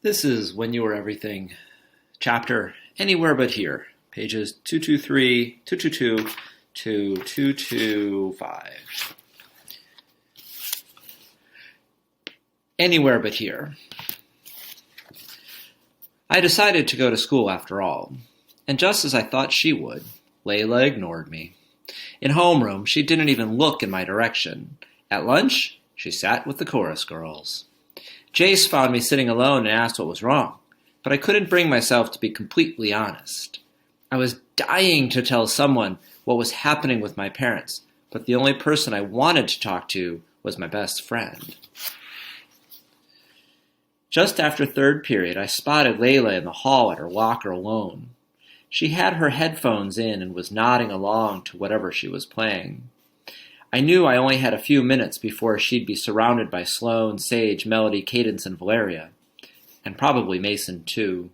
This is When You Were Everything, chapter Anywhere But Here, pages 223, 222 to 225. Anywhere But Here. I decided to go to school after all, and just as I thought she would, Layla ignored me. In homeroom, she didn't even look in my direction. At lunch, she sat with the chorus girls. Jace found me sitting alone and asked what was wrong, but I couldn't bring myself to be completely honest. I was dying to tell someone what was happening with my parents, but the only person I wanted to talk to was my best friend. Just after third period, I spotted Layla in the hall at her locker alone. She had her headphones in and was nodding along to whatever she was playing. I knew I only had a few minutes before she'd be surrounded by Sloane, Sage, Melody, Cadence, and Valeria. And probably Mason, too.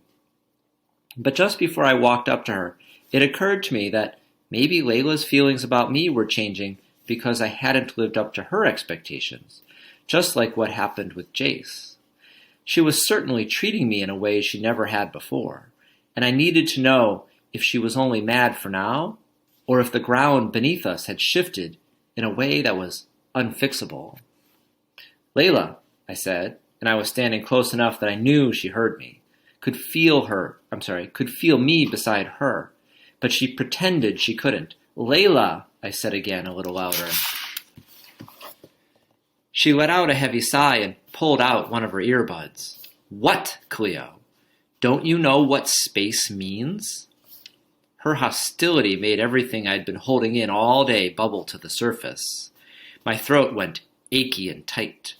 But just before I walked up to her, it occurred to me that maybe Layla's feelings about me were changing because I hadn't lived up to her expectations, just like what happened with Jace. She was certainly treating me in a way she never had before, and I needed to know if she was only mad for now, or if the ground beneath us had shifted in a way that was unfixable. "Layla," I said, and I was standing close enough that I knew she heard me, could feel me beside her, but she pretended she couldn't. "Layla," I said again, a little louder. She let out a heavy sigh and pulled out one of her earbuds. "What, Cleo? Don't you know what space means?" Her hostility made everything I'd been holding in all day bubble to the surface. My throat went achy and tight.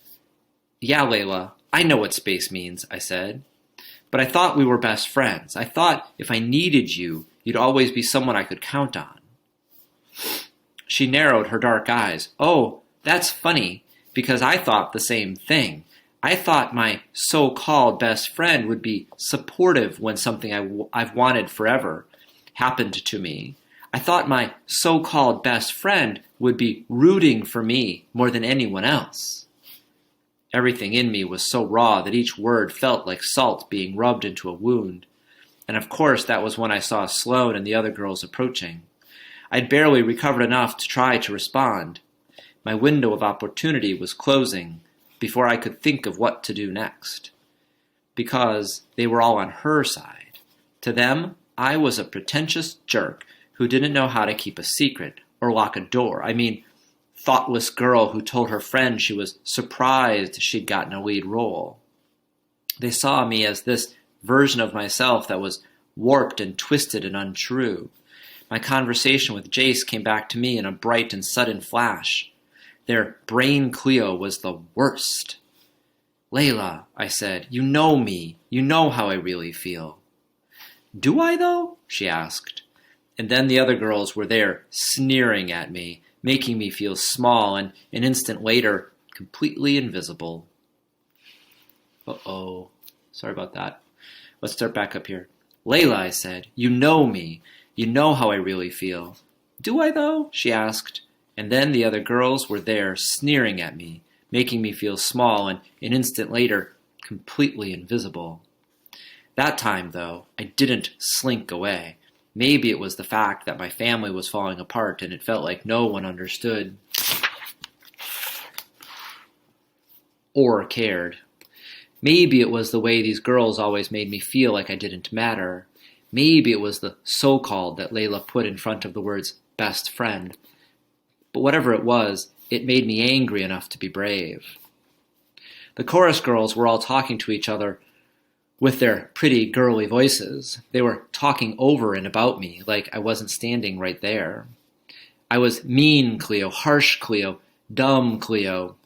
"Yeah, Layla, I know what space means," I said. "But I thought we were best friends. I thought if I needed you, you'd always be someone I could count on." She narrowed her dark eyes. "Oh, that's funny, because I thought the same thing. I thought my so-called best friend would be supportive when something I've wanted forever happened to me. I thought my so-called best friend would be rooting for me more than anyone else." Everything in me was so raw that each word felt like salt being rubbed into a wound. And of course that was when I saw Sloane and the other girls approaching. I'd barely recovered enough to try to respond. My window of opportunity was closing before I could think of what to do next. Because they were all on her side. To them, I was a pretentious jerk who didn't know how to keep a secret or lock a door. I mean, thoughtless girl who told her friend she was surprised she'd gotten a lead role. They saw me as this version of myself that was warped and twisted and untrue. My conversation with Jace came back to me in a bright and sudden flash. Their brain Cleo was the worst. "Layla," I said, "you know me. You know how I really feel." "Do I, though?" she asked. And then the other girls were there, sneering at me, making me feel small, and an instant later, completely invisible. Uh-oh. Sorry about that. Let's start back up here. "Layla," I said, "you know me. You know how I really feel." "Do I, though?" she asked. And then the other girls were there, sneering at me, making me feel small, and an instant later, completely invisible. That time, though, I didn't slink away. Maybe it was the fact that my family was falling apart and it felt like no one understood or cared. Maybe it was the way these girls always made me feel like I didn't matter. Maybe it was the so-called that Layla put in front of the words best friend. But whatever it was, it made me angry enough to be brave. The chorus girls were all talking to each other with their pretty girly voices. They were talking over and about me like I wasn't standing right there. I was mean Cleo, harsh Cleo, dumb Cleo.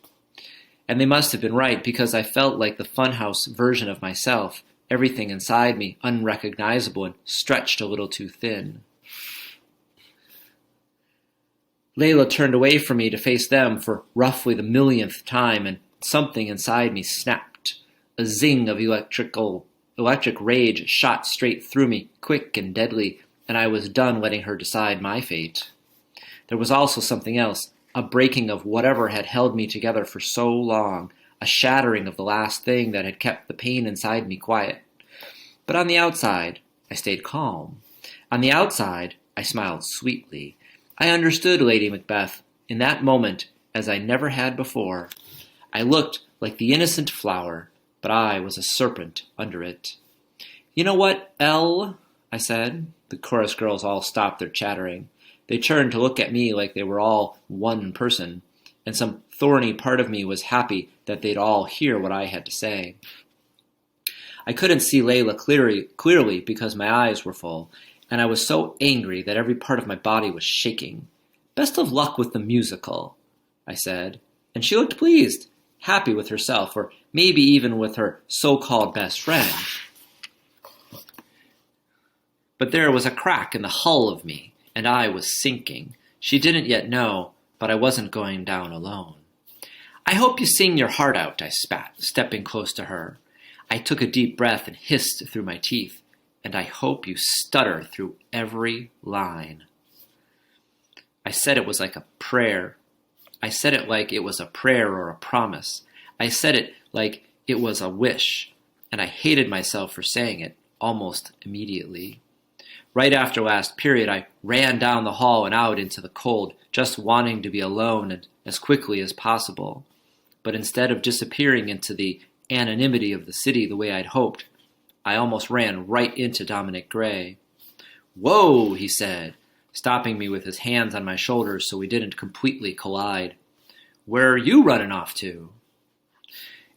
And they must have been right, because I felt like the funhouse version of myself, everything inside me unrecognizable and stretched a little too thin. Layla turned away from me to face them for roughly the millionth time, and something inside me snapped. A zing of electric rage shot straight through me, quick and deadly, and I was done letting her decide my fate. There was also something else, a breaking of whatever had held me together for so long, a shattering of the last thing that had kept the pain inside me quiet. But on the outside, I stayed calm. On the outside, I smiled sweetly. I understood Lady Macbeth in that moment as I never had before. I looked like the innocent flower, but I was a serpent under it. "You know what, Elle?" I said. The chorus girls all stopped their chattering. They turned to look at me like they were all one person, and some thorny part of me was happy that they'd all hear what I had to say. I couldn't see Layla clearly because my eyes were full, and I was so angry that every part of my body was shaking. "Best of luck with the musical," I said, and she looked pleased, happy with herself, or maybe even with her so-called best friend. But there was a crack in the hull of me, and I was sinking. She didn't yet know, but I wasn't going down alone. "I hope you sing your heart out," I spat, stepping close to her. I took a deep breath and hissed through my teeth, "and I hope you stutter through every line." I said it was like a prayer. I said it like it was a prayer or a promise. I said it like it was a wish, and I hated myself for saying it almost immediately. Right after last period, I ran down the hall and out into the cold, just wanting to be alone and as quickly as possible. But instead of disappearing into the anonymity of the city the way I'd hoped, I almost ran right into Dominic Gray. "Whoa," he said, stopping me with his hands on my shoulders so we didn't completely collide. "Where are you running off to?"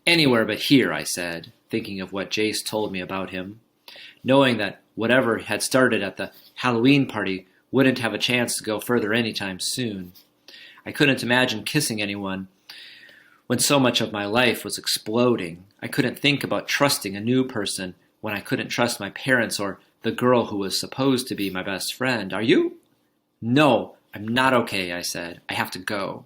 "Anywhere but here," I said, thinking of what Jace told me about him, knowing that whatever had started at the Halloween party wouldn't have a chance to go further anytime soon. I couldn't imagine kissing anyone when so much of my life was exploding. I couldn't think about trusting a new person when I couldn't trust my parents or the girl who was supposed to be my best friend. "Are you?" "No, I'm not okay," I said. "I have to go."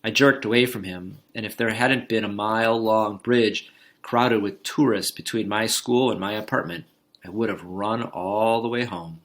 I jerked away from him, and if there hadn't been a mile-long bridge crowded with tourists between my school and my apartment, I would have run all the way home.